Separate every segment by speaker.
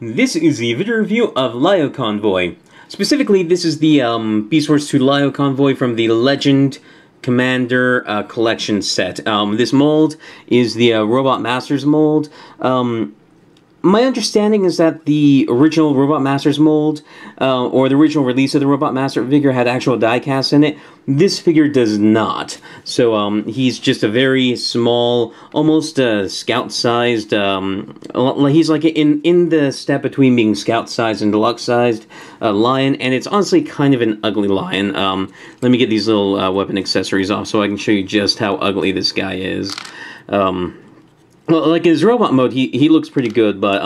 Speaker 1: This is the video review of Lio Convoy. Specifically, this is the Beast Wars 2 Lio Convoy from the Legend Commander collection set. This mold is the Robot Masters mold. My understanding is that the original Robot Masters mold, or the original release of the Robot Master figure, had actual die-casts in it. This figure does not. So, he's just a very small, almost scout-sized, he's like in the step between being scout-sized and deluxe-sized lion, and it's honestly kind of an ugly lion. Let me get these little weapon accessories off so I can show you just how ugly this guy is. Well, like in his robot mode, he looks pretty good, but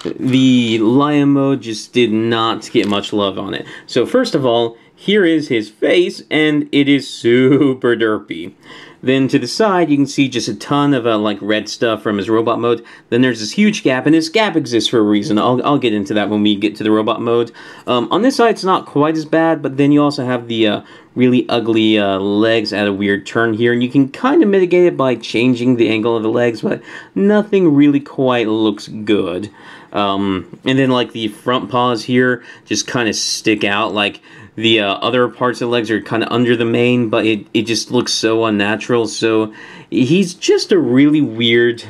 Speaker 1: the lion mode just did not get much love on it. So first of all, here is his face, and it is super derpy. Then to the side, you can see just a ton of like red stuff from his robot mode. Then there's this huge gap, and this gap exists for a reason. I'll get into that when we get to the robot mode. On this side, it's not quite as bad, but then you also have the really ugly legs at a weird turn here, and you can kind of mitigate it by changing the angle of the legs, but nothing really quite looks good. And then like the front paws here just kind of stick out, like the other parts of the legs are kind of under the mane, but it just looks so unnatural. So he's just a really weird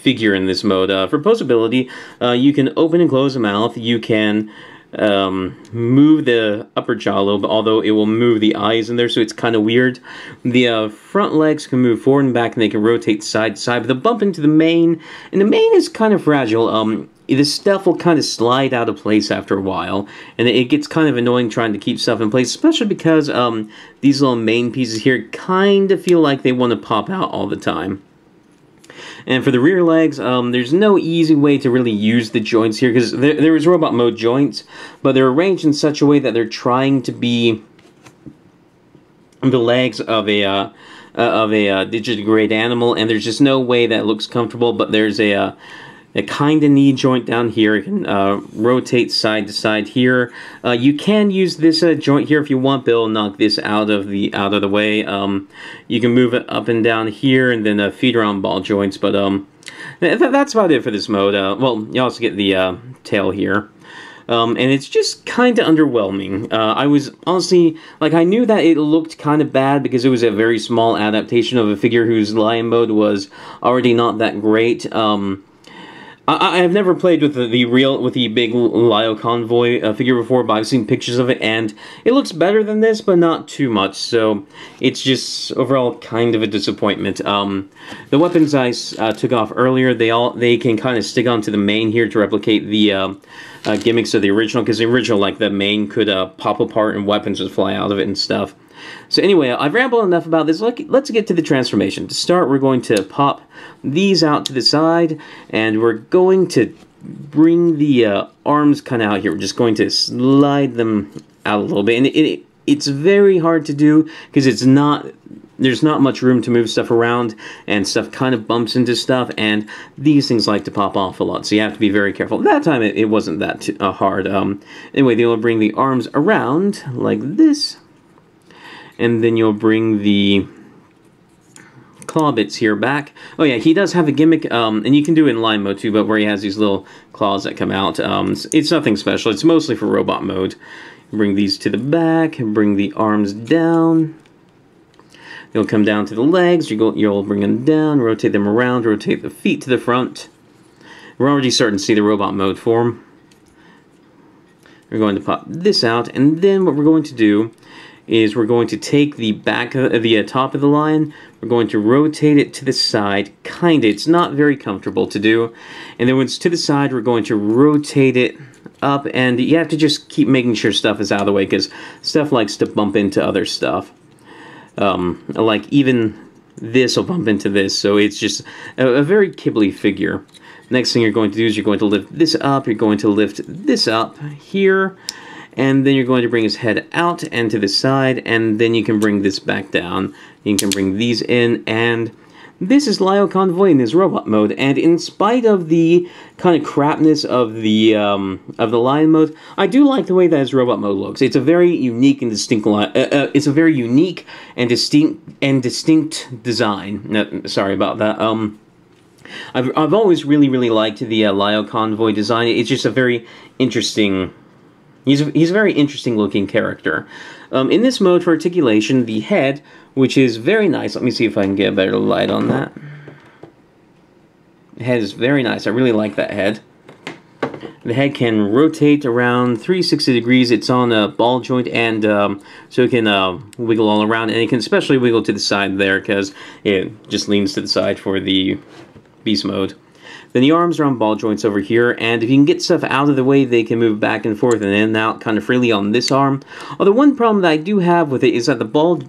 Speaker 1: figure in this mode. For posability, you can open and close the mouth. You can move the upper jaw a little bit, although it will move the eyes in there, so it's kind of weird. The front legs can move forward and back, and they can rotate side to side, but they'll bump into the mane, and the mane is kind of fragile. This stuff will kind of slide out of place after a while, and it gets kind of annoying trying to keep stuff in place, especially because these little mane pieces here kind of feel like they want to pop out all the time. And for the rear legs, there's no easy way to really use the joints here, because there is robot mode joints, but they're arranged in such a way that they're trying to be the legs of a digitigrade animal, and there's just no way that looks comfortable. But there's a kind of knee joint down here. It can rotate side to side here. You can use this joint here if you want, but it'll knock this out of the way. You can move it up and down here, and then feeder on ball joints. But that's about it for this mode. Well, you also get the tail here. And it's just kind of underwhelming. I was honestly, like, I knew that it looked kind of bad because it was a very small adaptation of a figure whose lion mode was already not that great. I have never played with the big Lio Convoy figure before, but I've seen pictures of it, and it looks better than this, but not too much, so it's just overall kind of a disappointment. The weapons I took off earlier, they can kind of stick onto the mane here to replicate the gimmicks of the original, because the original, like, the mane could pop apart and weapons would fly out of it and stuff. So anyway, I've rambled enough about this. Let's get to the transformation. To start, we're going to pop these out to the side, and we're going to bring the arms kind of out here. We're just going to slide them out a little bit, and it's very hard to do because there's not much room to move stuff around, and stuff kind of bumps into stuff, and these things like to pop off a lot, so you have to be very careful. That time it wasn't that hard. Anyway, then we'll bring the arms around like this. And then you'll bring the claw bits here back. Oh yeah, he does have a gimmick, and you can do it in line mode too, but where he has these little claws that come out. It's nothing special. It's mostly for robot mode. Bring these to the back, and bring the arms down. They'll come down to the legs. You'll bring them down, rotate them around, rotate the feet to the front. We're already starting to see the robot mode form. We're going to pop this out, and then what we're going to do is we're going to take the back of the top of the lion, we're going to rotate it to the side, kinda. It's not very comfortable to do. And then when it's to the side, we're going to rotate it up, and you have to just keep making sure stuff is out of the way, because stuff likes to bump into other stuff. Like even this will bump into this, so it's just a very kibbly figure. Next thing you're going to do is you're going to lift this up, you're going to lift this up here, and then you're going to bring his head out and to the side, and then you can bring this back down. You can bring these in, and this is Lio Convoy in his robot mode. And in spite of the kind of crapness of the lion mode, I do like the way that his robot mode looks. It's a very unique and distinct. It's a very unique and distinct design. No, sorry about that. I've always really liked the Lio Convoy design. It's just a very interesting... He's a very interesting looking character. In this mode for articulation, the head, which is very nice. Let me see if I can get a better light on that. The head is very nice. I really like that head. The head can rotate around 360 degrees. It's on a ball joint, and so it can wiggle all around, and it can especially wiggle to the side there because it just leans to the side for the beast mode. Then the arms are on ball joints over here, and if you can get stuff out of the way, they can move back and forth and in and out kind of freely on this arm. Although one problem that I do have with it is that the ball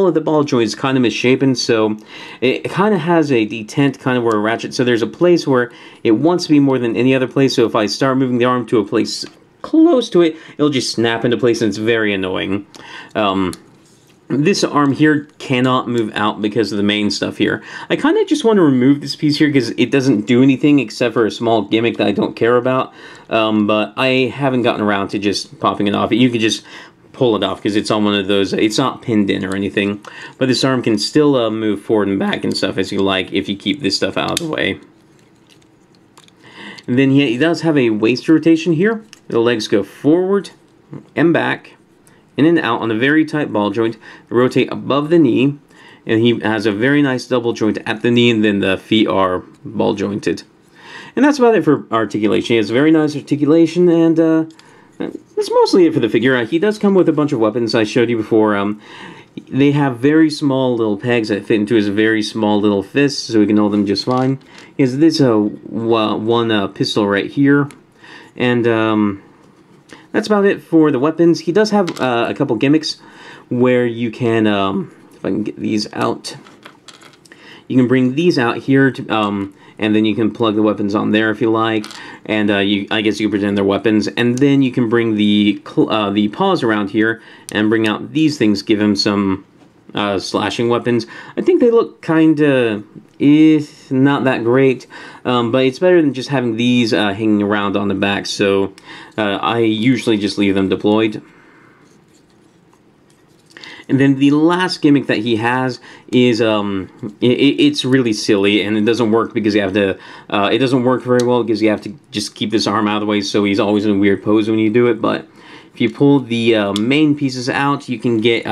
Speaker 1: of the ball joint is kind of misshapen, so it kind of has a detent kind of where a ratchet, so there's a place where it wants to be more than any other place, so if I start moving the arm to a place close to it, it'll just snap into place, and it's very annoying. This arm here cannot move out because of the main stuff here. I kind of just want to remove this piece here because it doesn't do anything except for a small gimmick that I don't care about. But I haven't gotten around to just popping it off. You can just pull it off because it's on one of those, it's not pinned in or anything. But this arm can still move forward and back and stuff as you like if you keep this stuff out of the way. And then he does have a waist rotation here. The legs go forward and back, in and out on a very tight ball joint, rotate above the knee, and he has a very nice double joint at the knee, and then the feet are ball jointed. And that's about it for articulation. He has very nice articulation, and that's mostly it for the figure. He does come with a bunch of weapons I showed you before. They have very small little pegs that fit into his very small little fists, so he can hold them just fine. He has this one pistol right here, and that's about it for the weapons. He does have a couple gimmicks where you can, if I can get these out, you can bring these out here, to, and then you can plug the weapons on there if you like, and I guess you can pretend they're weapons, and then you can bring the paws around here and bring out these things, give him some slashing weapons. I think they look kinda not that great, but it's better than just having these hanging around on the back, so I usually just leave them deployed. And then the last gimmick that he has is, it's really silly, and it doesn't work because you have to, it doesn't work very well because you have to just keep this arm out of the way, so he's always in a weird pose when you do it, but if you pull the main pieces out, you can get,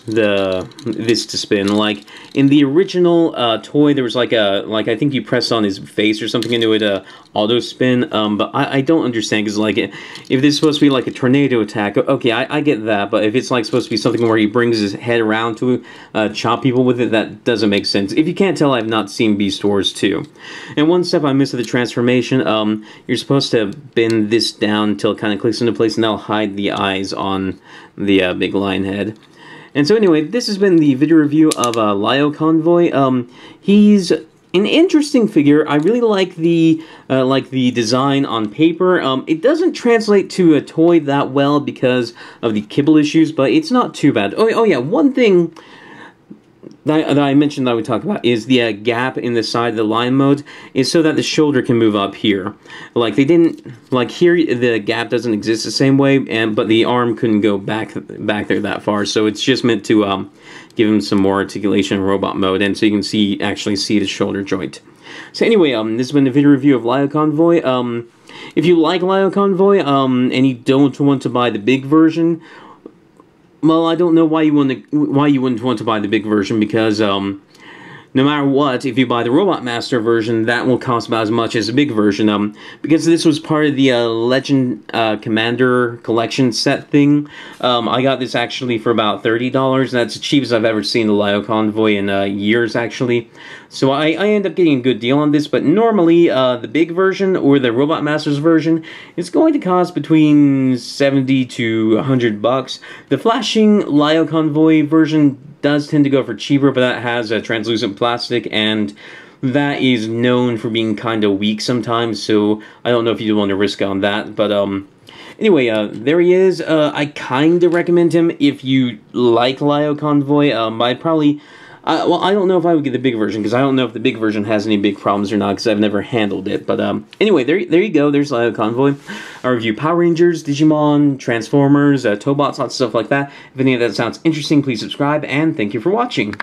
Speaker 1: this to spin. Like in the original toy, there was like I think you press on his face or something into it auto spin. But I don't understand because like if this is supposed to be like a tornado attack, okay, I get that. But if it's like supposed to be something where he brings his head around to chop people with it, that doesn't make sense. If you can't tell, I've not seen Beast Wars 2. And one step I missed of the transformation, you're supposed to bend this down until it kind of clicks into place, and that'll hide the eyes on the big lion head. And so anyway, this has been the video review of Lio Convoy. He's an interesting figure. I really like the design on paper. It doesn't translate to a toy that well because of the kibble issues, but it's not too bad. Oh yeah, one thing that I mentioned that we talked about is the gap in the side of the lion mode is so that the shoulder can move up here. Like they didn't, like here the gap doesn't exist the same way, but the arm couldn't go back there that far. So it's just meant to give him some more articulation in robot mode, and so you can actually see the shoulder joint. So anyway, this has been a video review of Lio Convoy. If you like Lio Convoy and you don't want to buy the big version, well, I don't know why you wouldn't want to buy the big version, because no matter what, if you buy the Robot Master version, that will cost about as much as the big version. Because this was part of the Legend Commander collection set thing. I got this actually for about $30. That's the cheapest I've ever seen the Lio Convoy in years, actually. So I end up getting a good deal on this, but normally the big version or the Robot Masters version is going to cost between 70 to 100 bucks. The flashing Lio Convoy version does tend to go for cheaper, but that has a translucent plastic, and that is known for being kind of weak sometimes, so I don't know if you want to risk on that. But anyway, there he is. I kind of recommend him if you like Lio Convoy. I'd probably... well, I don't know if I would get the big version, because I don't know if the big version has any big problems or not, because I've never handled it. But anyway, there you go. There's Lio Convoy. I review Power Rangers, Digimon, Transformers, Tobots, lots of stuff like that. If any of that sounds interesting, please subscribe, and thank you for watching.